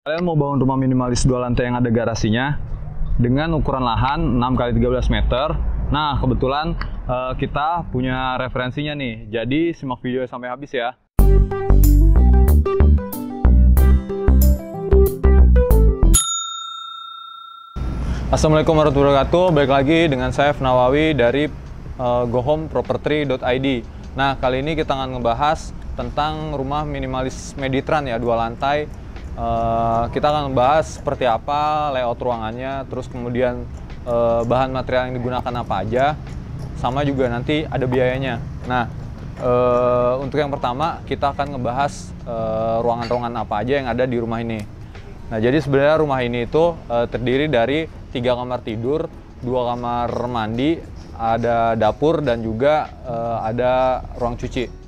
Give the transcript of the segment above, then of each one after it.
Kalian mau bangun rumah minimalis 2 lantai yang ada garasinya dengan ukuran lahan 6 x 13 meter. Nah, kebetulan kita punya referensinya nih. Jadi simak videonya sampai habis ya. Assalamualaikum warahmatullahi wabarakatuh. Balik lagi dengan saya Nawawi dari gohomeproperty.id. Nah, kali ini kita akan ngebahas tentang rumah minimalis Meditran ya, 2 lantai. Kita akan membahas seperti apa layout ruangannya, terus kemudian bahan material yang digunakan apa aja, sama juga nanti ada biayanya. Nah, untuk yang pertama kita akan ngebahas ruangan-ruangan apa aja yang ada di rumah ini. Nah, jadi sebenarnya rumah ini itu terdiri dari 3 kamar tidur, 2 kamar mandi, ada dapur dan juga ada ruang cuci.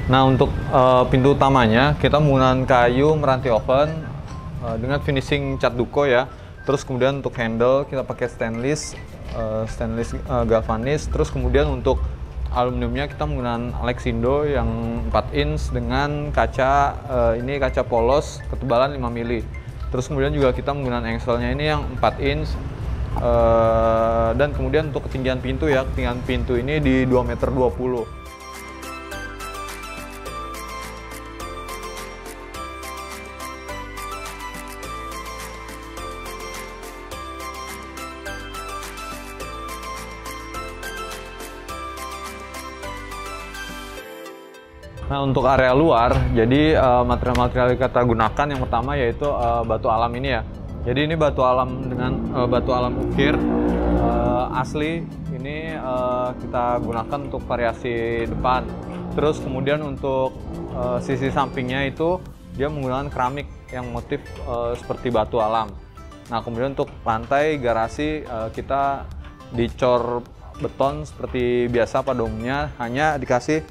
Nah, untuk pintu utamanya kita menggunakan kayu meranti oven dengan finishing cat duko ya. Terus kemudian untuk handle kita pakai stainless galvanis. Terus kemudian untuk aluminiumnya kita menggunakan Alexindo yang 4 inch dengan kaca ini kaca polos ketebalan 5 mili. Terus kemudian juga kita menggunakan engselnya ini yang 4 inch. Dan kemudian untuk ketinggian pintu ya, ketinggian pintu ini di 2,20 meter. Nah, untuk area luar, jadi material-material yang kita gunakan yang pertama yaitu batu alam ini ya. Jadi ini batu alam dengan batu alam ukir asli. Ini kita gunakan untuk variasi depan. Terus kemudian untuk sisi sampingnya itu dia menggunakan keramik yang motif seperti batu alam. Nah, kemudian untuk lantai garasi kita dicor beton seperti biasa pada umumnya, hanya dikasih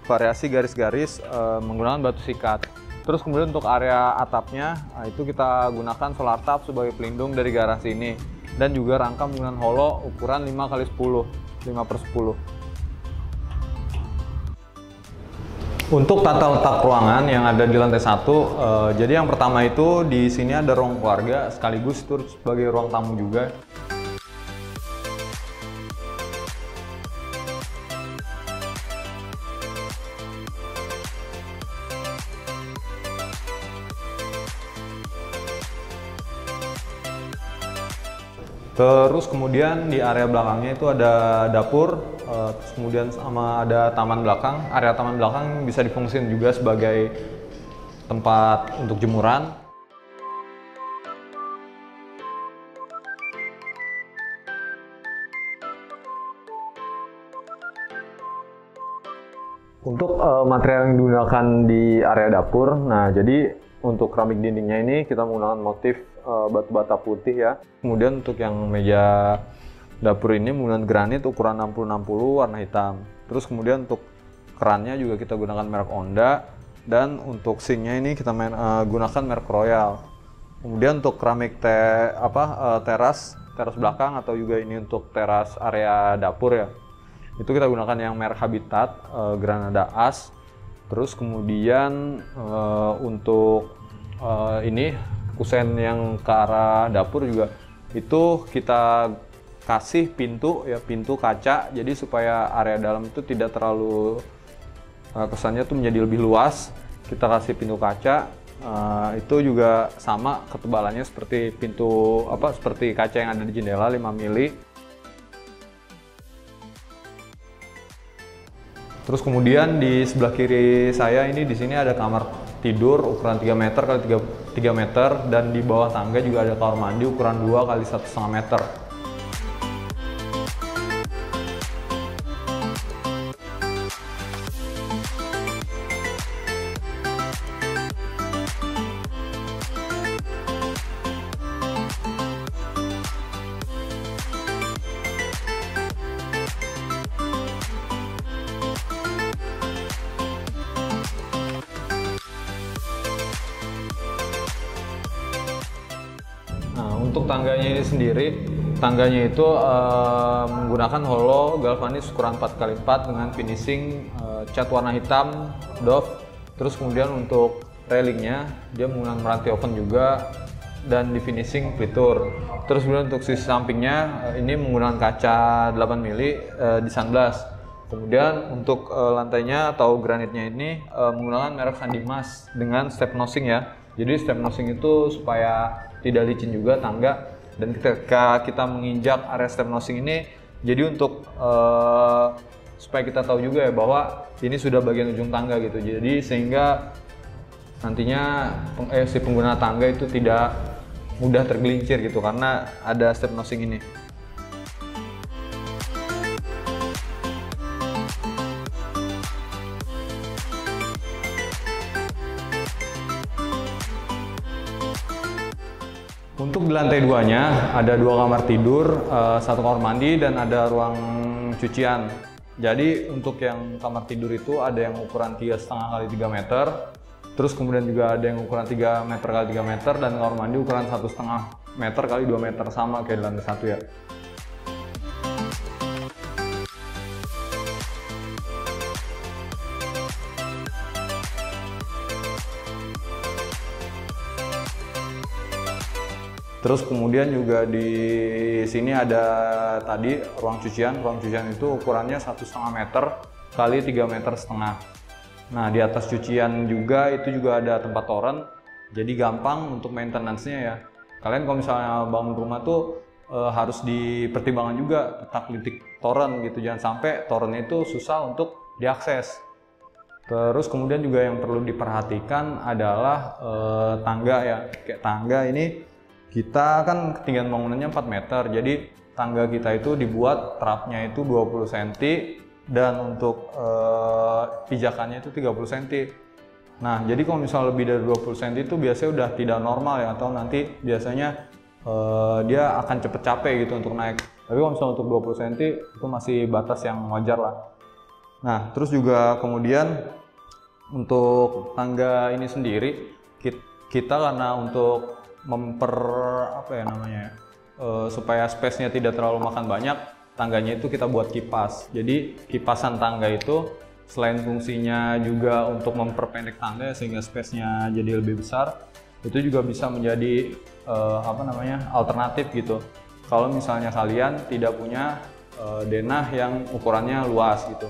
variasi garis-garis menggunakan batu sikat. Terus kemudian untuk area atapnya itu kita gunakan solar tap sebagai pelindung dari garasi ini, dan juga rangka menggunakan holo ukuran 5x10, 5/10. Untuk tata letak ruangan yang ada di lantai 1, jadi yang pertama itu di sini ada ruang keluarga sekaligus itu sebagai ruang tamu juga. Terus kemudian di area belakangnya itu ada dapur, terus kemudian sama ada taman belakang. Area taman belakang bisa difungsikan juga sebagai tempat untuk jemuran. Untuk material yang digunakan di area dapur, nah jadi untuk keramik dindingnya ini kita menggunakan motif batu bata putih ya. Kemudian untuk yang meja dapur ini menggunakan granit ukuran 60-60 warna hitam. Terus kemudian untuk kerannya juga kita gunakan merek Onda, dan untuk sinknya ini kita gunakan merek Royal. Kemudian untuk keramik teras belakang atau juga ini untuk teras area dapur ya, itu kita gunakan yang merek Habitat Granada As. Terus kemudian untuk ini kusen yang ke arah dapur juga itu kita kasih pintu ya, pintu kaca, jadi supaya area dalam itu tidak terlalu kesannya tuh menjadi lebih luas. Kita kasih pintu kaca, itu juga sama ketebalannya seperti pintu seperti kaca yang ada di jendela 5 mili. Terus kemudian di sebelah kiri saya ini di sini ada kamar tidur ukuran 3 meter x 3 meter, dan di bawah tangga juga ada kamar mandi ukuran 2 x 1,5 meter. Untuk tangganya ini sendiri tangganya itu menggunakan holo galvanis ukuran 4x4 dengan finishing cat warna hitam doff. Terus kemudian untuk railingnya dia menggunakan meranti oven juga dan di finishing pelitur. Terus kemudian untuk sisi sampingnya ini menggunakan kaca 8 mili di sunblast. Kemudian untuk lantainya atau granitnya ini menggunakan merek Sandimas dengan step nosing ya. Jadi step nosing itu supaya tidak licin juga tangga, dan ketika kita menginjak area step nosing ini, jadi untuk supaya kita tahu juga ya bahwa ini sudah bagian ujung tangga gitu. Jadi sehingga nantinya si pengguna tangga itu tidak mudah tergelincir gitu karena ada step nosing ini. Untuk di lantai 2-nya ada 2 kamar tidur, 1 kamar mandi, dan ada ruang cucian. Jadi untuk yang kamar tidur itu ada yang ukuran 3,5 x 3 meter, terus kemudian juga ada yang ukuran 3 meter x 3 meter, dan kamar mandi ukuran 1,5 meter x 2 meter, sama kayak di lantai 1 ya. Terus kemudian juga di sini ada tadi ruang cucian. Ruang cucian itu ukurannya 1,5 meter kali 3,5 meter. Nah, di atas cucian juga itu juga ada tempat toren. Jadi gampang untuk maintenance-nya ya. Kalian kalau misalnya bangun rumah tuh harus dipertimbangkan juga tentang titik toren gitu. Jangan sampai torennya itu susah untuk diakses. Terus kemudian juga yang perlu diperhatikan adalah tangga ya. Kayak tangga ini kita kan ketinggian bangunannya 4 meter, jadi tangga kita itu dibuat trapnya itu 20 cm dan untuk pijakannya itu 30 cm. Nah, jadi kalau misalnya lebih dari 20 cm itu biasanya udah tidak normal ya, atau nanti biasanya dia akan cepet capek gitu untuk naik. Tapi kalau misalnya untuk 20 cm itu masih batas yang wajar lah. Nah, terus juga kemudian untuk tangga ini sendiri kita karena untuk supaya space-nya tidak terlalu makan banyak, tangganya itu kita buat kipas. Jadi kipasan tangga itu selain fungsinya juga untuk memperpendek tangga sehingga space-nya jadi lebih besar, itu juga bisa menjadi alternatif gitu. Kalau misalnya kalian tidak punya denah yang ukurannya luas gitu.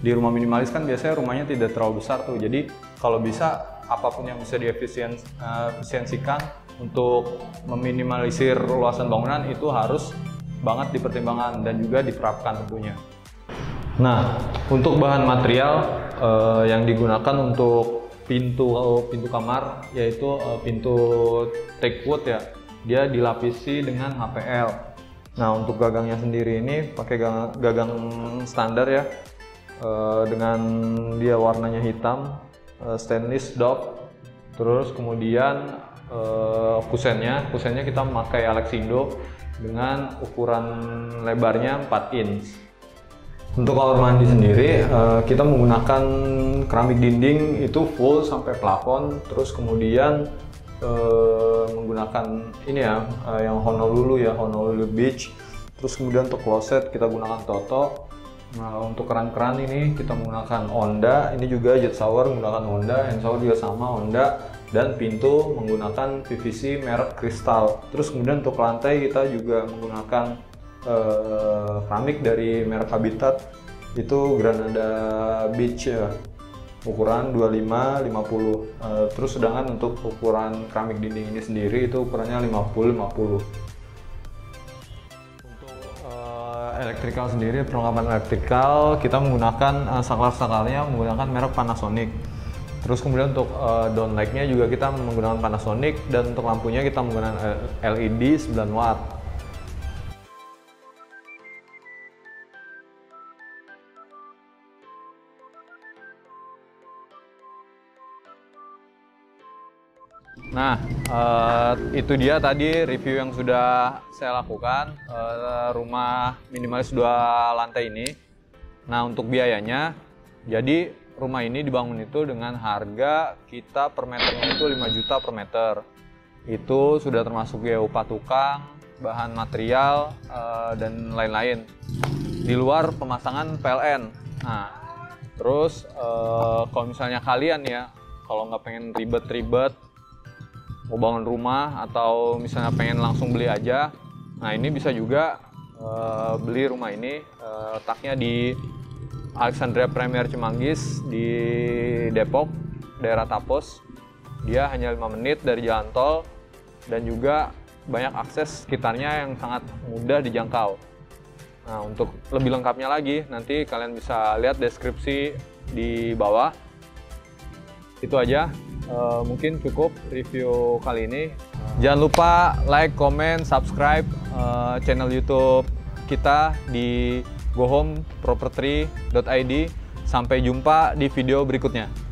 Di rumah minimalis kan biasanya rumahnya tidak terlalu besar tuh. Jadi kalau bisa apapun yang bisa diefisiensikan untuk meminimalisir luasan bangunan itu harus banget dipertimbangkan dan juga diterapkan tentunya. Nah, untuk bahan material yang digunakan untuk pintu kamar yaitu pintu teak wood ya. Dia dilapisi dengan HPL. Nah, untuk gagangnya sendiri ini pakai gagang standar ya. Dengan dia warnanya hitam, stainless doff. Terus kemudian kusennya kita memakai Alexindo dengan ukuran lebarnya 4 inch. Untuk kamar mandi sendiri kita menggunakan keramik dinding itu full sampai plafon, terus kemudian menggunakan ini ya yang Honolulu Beach. Terus kemudian untuk kloset kita gunakan Toto. Nah, untuk keran-keran ini kita menggunakan Honda, ini juga jet shower menggunakan Honda, hand shower juga sama Honda, dan pintu menggunakan PVC merek Crystal. Terus kemudian untuk lantai kita juga menggunakan keramik dari merek Habitat, itu Granada Beach ya, ukuran 25-50. Terus sedangkan untuk ukuran keramik dinding ini sendiri itu ukurannya 50-50. Electrical sendiri, perlengkapan electrical kita menggunakan saklar-saklarnya menggunakan merek Panasonic. Terus kemudian untuk downlight-nya juga kita menggunakan Panasonic, dan untuk lampunya kita menggunakan LED 9 watt. Nah, itu dia tadi review yang sudah saya lakukan rumah minimalis 2 lantai ini. Nah, untuk biayanya, jadi rumah ini dibangun itu dengan harga kita per meternya itu 5 juta per meter. Itu sudah termasuk biaya upah tukang, bahan material, dan lain-lain. Di luar pemasangan PLN. Nah, terus kalau misalnya kalian ya, kalau nggak pengen ribet-ribet, mau bangun rumah atau misalnya pengen langsung beli aja, nah ini bisa juga beli rumah ini. Letaknya di Alexandria Premier Cimanggis di Depok, daerah Tapos. Dia hanya 5 menit dari jalan tol dan juga banyak akses sekitarnya yang sangat mudah dijangkau. Nah, untuk lebih lengkapnya lagi, nanti kalian bisa lihat deskripsi di bawah. Itu aja, mungkin cukup review kali ini. Jangan lupa like, comment, subscribe channel YouTube kita di gohomeproperty.id. Sampai jumpa di video berikutnya.